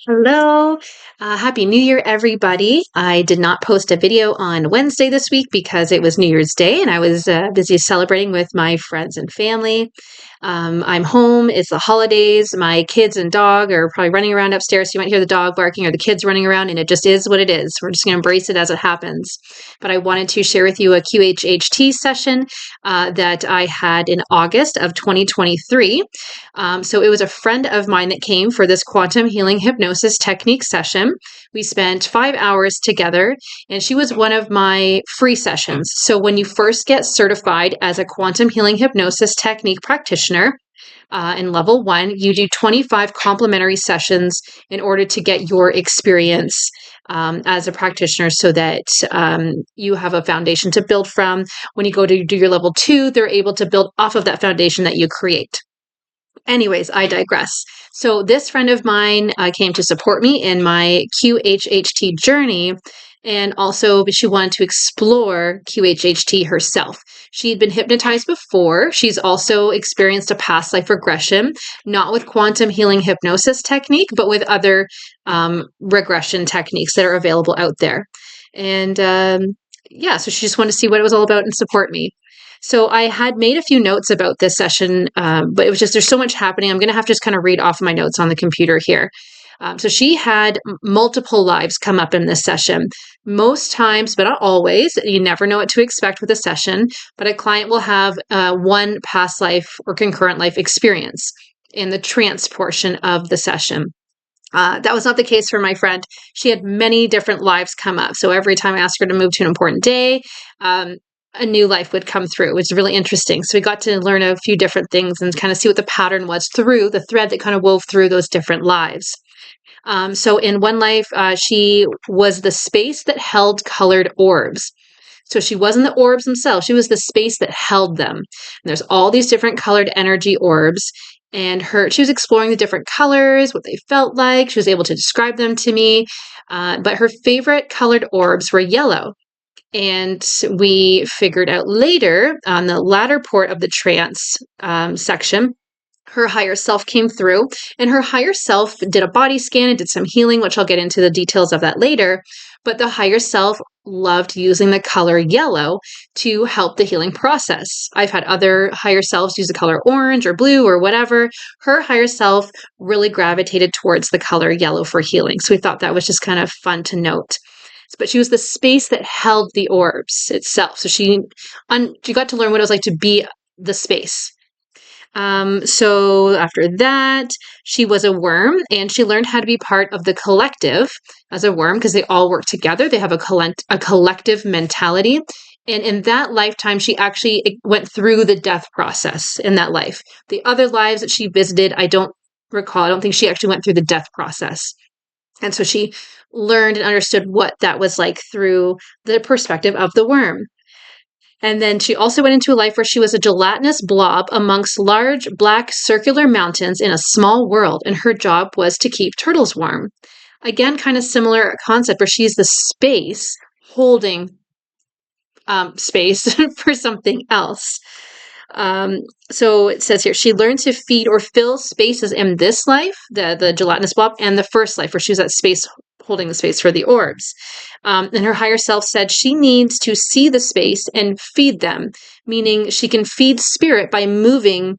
Hello. Happy New Year, everybody. I did not post a video on Wednesday this week because it was New Year's Day and I was busy celebrating with my friends and family. I'm home. It's the holidays. My kids and dog are probably running around upstairs. So you might hear the dog barking or the kids running around, and it just is what it is. We're just going to embrace it as it happens. But I wanted to share with you a QHHT session that I had in August of 2023. So it was a friend of mine that came for this quantum healing hypnosis technique session. We spent 5 hours together, and she was one of my free sessions. So when you first get certified as a quantum healing hypnosis technique practitioner, in level 1, you do 25 complimentary sessions in order to get your experience as a practitioner so that you have a foundation to build from. When you go to do your level 2, they're able to build off of that foundation that you create. Anyways, I digress. So this friend of mine came to support me in my QHHT journey, and also she wanted to explore QHHT herself. She had been hypnotized before. She's also experienced a past life regression, not with quantum healing hypnosis technique, but with other regression techniques that are available out there. And so she just wanted to see what it was all about and support me. So I had made a few notes about this session, but it was just, there's so much happening. I'm going to have to just kind of read off my notes on the computer here. So she had multiple lives come up in this session. Most times, but not always, you never know what to expect with a session, but a client will have one past life or concurrent life experience in the trance portion of the session. That was not the case for my friend. She had many different lives come up. So every time I asked her to move to an important day, a new life would come through, which is really interesting. So we got to learn a few different things and kind of see what the pattern was through the thread that kind of wove through those different lives. So in one life, she was the space that held colored orbs. So she wasn't the orbs themselves. She was the space that held them. And there's all these different colored energy orbs. And she was exploring the different colors, what they felt like. She was able to describe them to me. But her favorite colored orbs were yellow. And we figured out later on the latter part of the trance section, her higher self came through, and her higher self did a body scan and did some healing, which I'll get into the details of that later. But the higher self loved using the color yellow to help the healing process. I've had other higher selves use the color orange or blue or whatever. Her higher self really gravitated towards the color yellow for healing. So we thought that was just kind of fun to note. But she was the space that held the orbs itself. So she got to learn what it was like to be the space. So after that, she was a worm, and she learned how to be part of the collective as a worm because they all work together. They have a collective mentality. And in that lifetime, she actually went through the death process in that life. The other lives that she visited, I don't recall. I don't think she actually went through the death process. And so she learned and understood what that was like through the perspective of the worm. And then she also went into a life where she was a gelatinous blob amongst large black circular mountains in a small world, and her job was to keep turtles warm. Again, kind of similar concept where she's the space holding space for something else. So it says here, she learned to feed or fill spaces in this life, the gelatinous blob, and the first life where she was that space holding the space for the orbs. And her higher self said she needs to see the space and feed them, meaning she can feed spirit by moving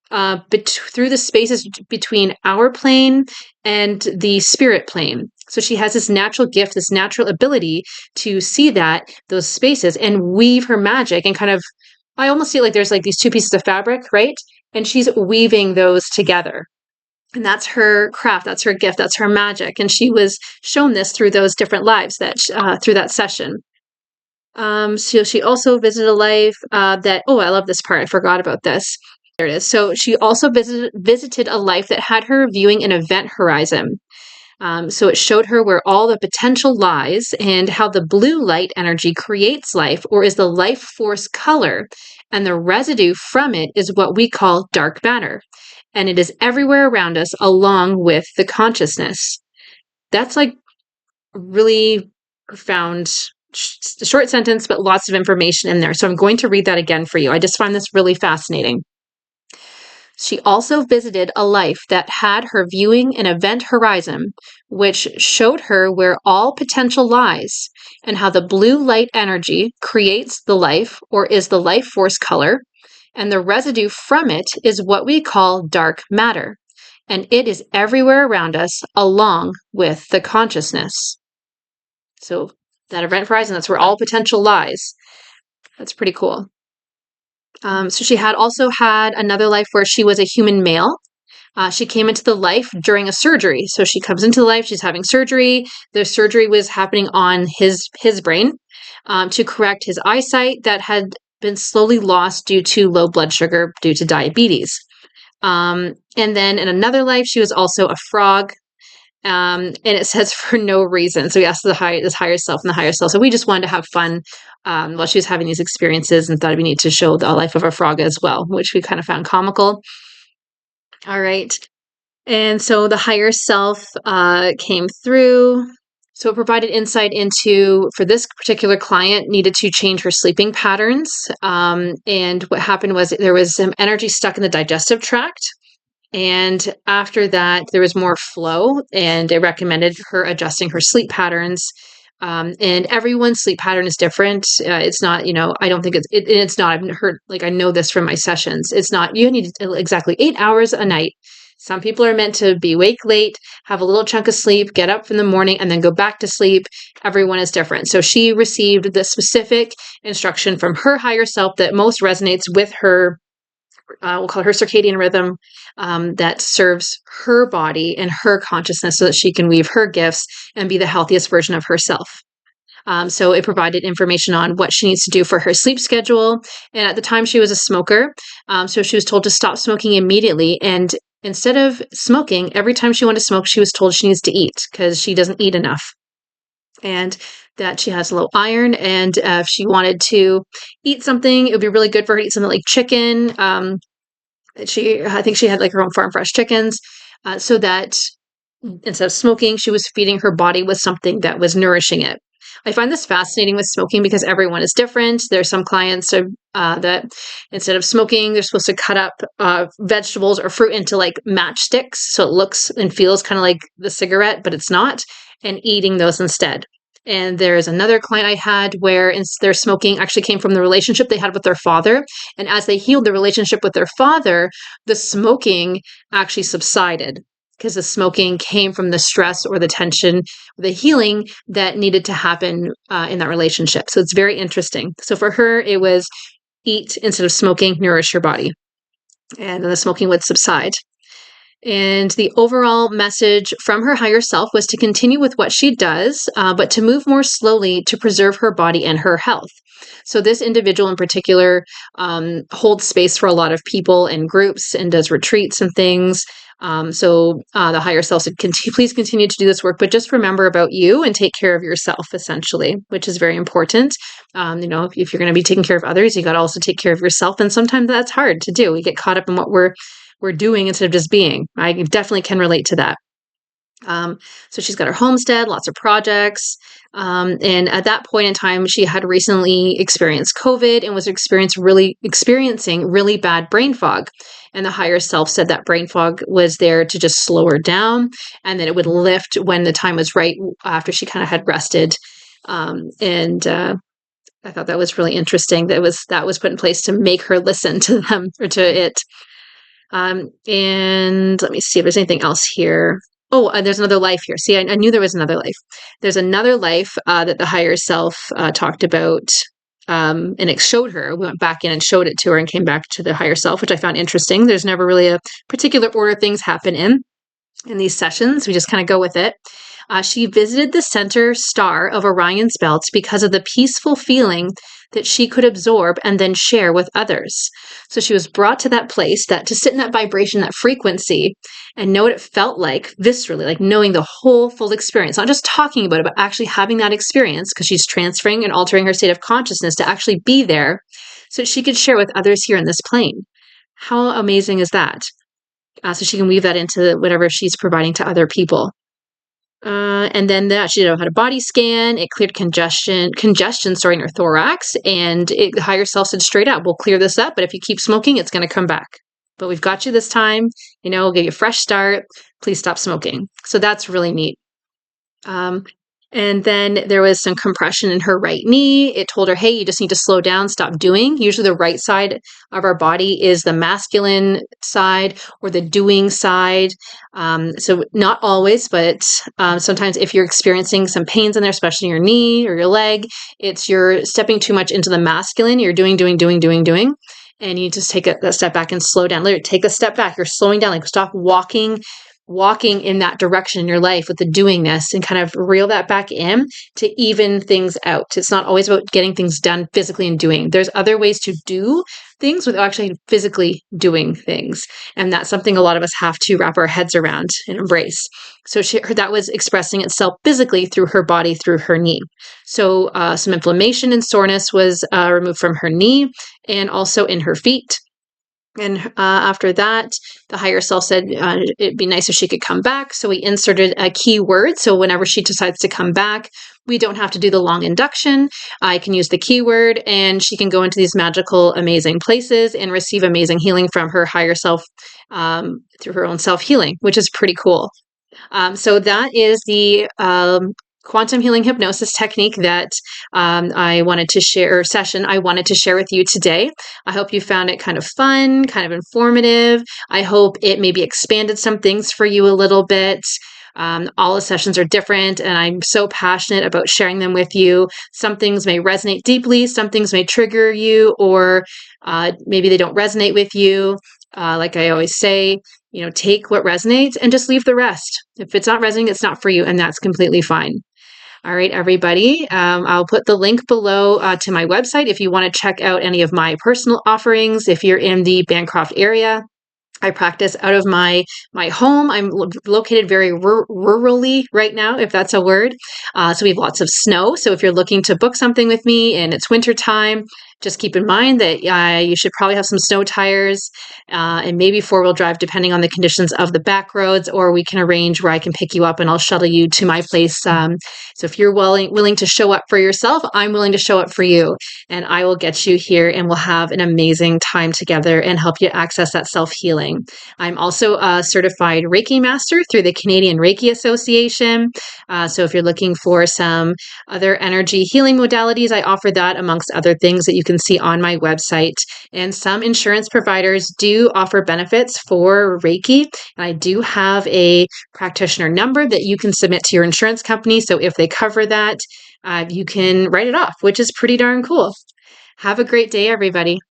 through the spaces between our plane and the spirit plane. So she has this natural gift, this natural ability to see those spaces and weave her magic and kind of, I almost feel like there's like these two pieces of fabric, right? And she's weaving those together. And that's her craft, that's her gift, that's her magic. And she was shown this through those different lives through that session. So she also visited a life I love this part. I forgot about this. There it is. So she also visited a life that had her viewing an event horizon. So it showed her where all the potential lies and how the blue light energy creates life, or is the life force color, and the residue from it is what we call dark matter. And it is everywhere around us along with the consciousness. That's like really profound, short sentence, but lots of information in there. So I'm going to read that again for you. I just find this really fascinating. She also visited a life that had her viewing an event horizon, which showed her where all potential lies and how the blue light energy creates the life or is the life force color, and the residue from it is what we call dark matter, and it is everywhere around us along with the consciousness. So that event horizon, that's where all potential lies. That's pretty cool. So she had also had another life where she was a human male. She came into the life during a surgery. So she comes into the life, she's having surgery. The surgery was happening on his brain to correct his eyesight that had been slowly lost due to low blood sugar due to diabetes. And then in another life, she was also a frog. And it says for no reason. So we asked this higher self and the higher self. So we just wanted to have fun while she was having these experiences and thought it'd be neat to show the life of a frog as well, which we kind of found comical. All right. And so the higher self came through. So it provided insight into, for this particular client, needed to change her sleeping patterns. And what happened was there was some energy stuck in the digestive tract. And after that, there was more flow, and it recommended her adjusting her sleep patterns. And everyone's sleep pattern is different. It's not, I don't think it's not. I've heard, I know this from my sessions. It's not, you need exactly 8 hours a night. Some people are meant to be awake late, have a little chunk of sleep, get up in the morning, and then go back to sleep. Everyone is different. So she received the specific instruction from her higher self that most resonates with her. We'll call it her circadian rhythm, that serves her body and her consciousness so that she can weave her gifts and be the healthiest version of herself. So it provided information on what she needs to do for her sleep schedule. And at the time, she was a smoker. So she was told to stop smoking immediately. And instead of smoking, every time she wanted to smoke, she was told she needs to eat because she doesn't eat enough. And that she has low iron. And if she wanted to eat something, it would be really good for her to eat something like chicken. I think she had her own farm fresh chickens, so that instead of smoking, she was feeding her body with something that was nourishing it. I find this fascinating with smoking because everyone is different. There's some clients that instead of smoking, they're supposed to cut up vegetables or fruit into matchsticks, so it looks and feels kind of like the cigarette, but it's not, and eating those instead. And there's another client I had where their smoking actually came from the relationship they had with their father. And as they healed the relationship with their father, the smoking actually subsided because the smoking came from the stress or the tension, the healing that needed to happen in that relationship. So it's very interesting. So for her, it was eat instead of smoking, nourish your body. And then the smoking would subside. And the overall message from her higher self was to continue with what she does, but to move more slowly to preserve her body and her health. So this individual in particular holds space for a lot of people and groups and does retreats and things. So the higher self said, please continue to do this work, but just remember about you and take care of yourself, essentially, which is very important. If you're going to be taking care of others, you got to also take care of yourself. And sometimes that's hard to do. We get caught up in what we're doing instead of just being. I definitely can relate to that. So she's got her homestead, lots of projects. And at that point in time, she had recently experienced COVID and was experiencing really bad brain fog. And the higher self said that brain fog was there to just slow her down and that it would lift when the time was right after she kind of had rested. I thought that was really interesting. That was put in place to make her listen to them or to it. And let me see if there's anything else here. Oh, there's another life here. See, I knew there was another life. There's another life that the higher self talked about, and it showed her. We went back in and showed it to her and came back to the higher self, which I found interesting. There's never really a particular order things happen in these sessions. We just kind of go with it. She visited the center star of Orion's belt because of the peaceful feeling that she could absorb and then share with others. So she was brought to that place to sit in that vibration, that frequency, and know what it felt like viscerally, like knowing the whole full experience, not just talking about it, but actually having that experience because she's transferring and altering her state of consciousness to actually be there so that she could share with others here in this plane. How amazing is that? So she can weave that into whatever she's providing to other people. And then she had a body scan. It cleared congestion in her thorax. And the higher self said straight up, we'll clear this up. But if you keep smoking, it's going to come back. but we've got you this time. We'll give you a fresh start. Please stop smoking. So that's really neat. And then there was some compression in her right knee. It told her, hey, you just need to slow down, stop doing. Usually the right side of our body is the masculine side or the doing side. So not always, but sometimes if you're experiencing some pains in there, especially in your knee or your leg, it's you're stepping too much into the masculine. You're doing. And you just take a step back and slow down. Literally take a step back. You're slowing down. Like stop walking in that direction in your life with the doingness and kind of reel that back in to even things out. It's not always about getting things done physically and doing. There's other ways to do things without actually physically doing things. And that's something a lot of us have to wrap our heads around and embrace. So that was expressing itself physically through her body, through her knee. So some inflammation and soreness was removed from her knee and also in her feet. And after that, the higher self said it'd be nice if she could come back. So we inserted a keyword. So whenever she decides to come back, we don't have to do the long induction. I can use the keyword and she can go into these magical, amazing places and receive amazing healing from her higher self through her own self-healing, which is pretty cool. So that is the quantum healing hypnosis technique that I wanted to share, or session I wanted to share with you today. I hope you found it kind of fun, kind of informative. I hope it maybe expanded some things for you a little bit. All the sessions are different, and I'm so passionate about sharing them with you. Some things may resonate deeply, some things may trigger you, or maybe they don't resonate with you. Like I always say, take what resonates and just leave the rest. If it's not resonating, it's not for you, and that's completely fine. All right, everybody. I'll put the link below to my website if you want to check out any of my personal offerings. If you're in the Bancroft area, I practice out of my home. I'm located very rurally right now, if that's a word. So we have lots of snow. So if you're looking to book something with me and it's winter time, just keep in mind that you should probably have some snow tires and maybe four-wheel drive, depending on the conditions of the back roads, or we can arrange where I can pick you up and I'll shuttle you to my place. So if you're willing to show up for yourself, I'm willing to show up for you, and I will get you here and we'll have an amazing time together and help you access that self-healing. I'm also a certified Reiki master through the Canadian Reiki Association. So if you're looking for some other energy healing modalities, I offer that amongst other things that you can see on my website. And some insurance providers do offer benefits for Reiki. And I do have a practitioner number that you can submit to your insurance company. So if they cover that, you can write it off, which is pretty darn cool. Have a great day, everybody.